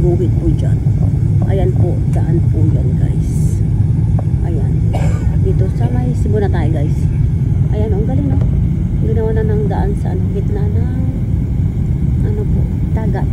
guhit po dyan. Ayan po, daan po yan guys. Ayan. Dito sa may Cebu na tayo guys. Ayan, ang galing no. Ginawa na ng daan sa gitna ng ano po, dagat.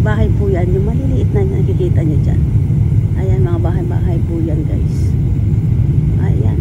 Bahay po yan, yung maliliit na nakikita nyo dyan. Ayan, mga bahay-bahay po yan guys. Ayan.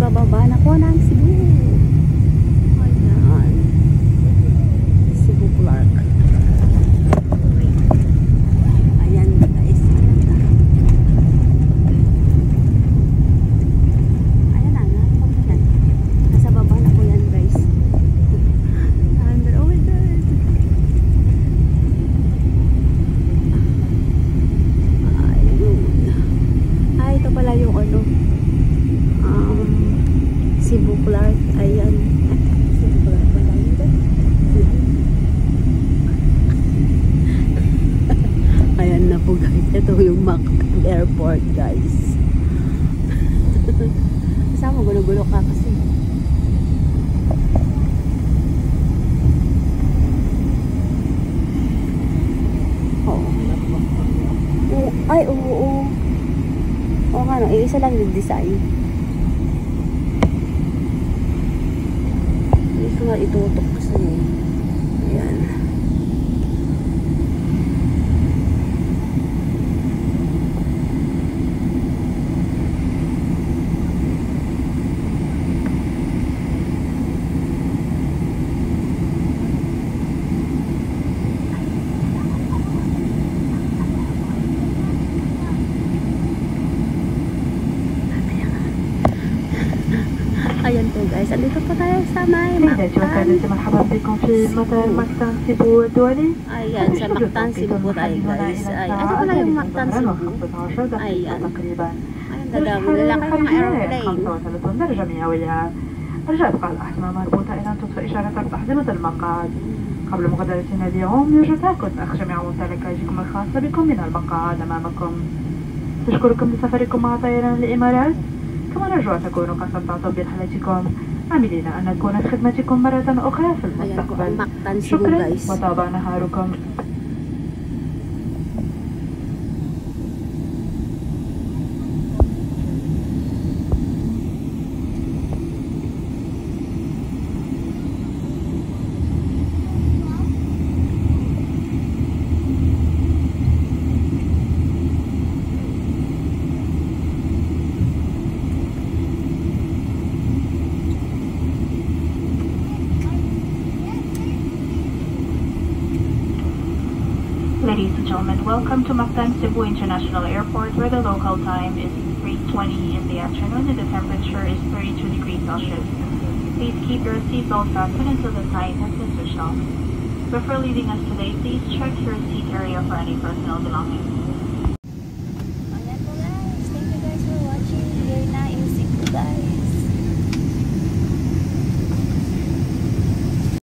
Bababa na po ng Cebu. Ayan. Cebu Clark. Ayan guys. Ayan na. Nasa baba na po yan guys. Oh my God. Ayun. Ito pala yung ano. Cebu Clark, ayan. Cebu Clark pa lang ito. Ayan na po guys. Ito yung Mactan Airport guys. Kasama gulo-gulo ka kasi. Oo. Ay, oo. Oo nga no, isa lang yung design. Nga itutok kasi ayan. Ayan po guys, andito po tayo sa may Mactan. Ayan, sa Mactan Cebu po tayo guys. Ay, ano pala yung Mactan Cebu? Ayan. Ayan, dadami nila kayo mga aeroplane. رجعت قال الأحزمة مربوطة إلى أن تطفئ إشارة أحزمة المقعد. قبل مغادرتنا اليوم يرجى تأكد أخ جميع ممتلكاتكم الخاصة بكم من المقاعد أمامكم. نشكركم لسفركم مع طيران الإمارات. كما نرجو أن تكونوا قد استمتعتم برحلتكم عاملين أن نكون في خدمتكم مرة أخرى في المستقبل. شكرا وطاب نهاركم. Ladies and gentlemen, welcome to Mactan Cebu International Airport, where the local time is 3:20 in the afternoon and the temperature is 32 degrees Celsius. Please keep your seatbelt fastened until the sign has been switched off. Before leaving us today, please check your seat area for any personal belongings.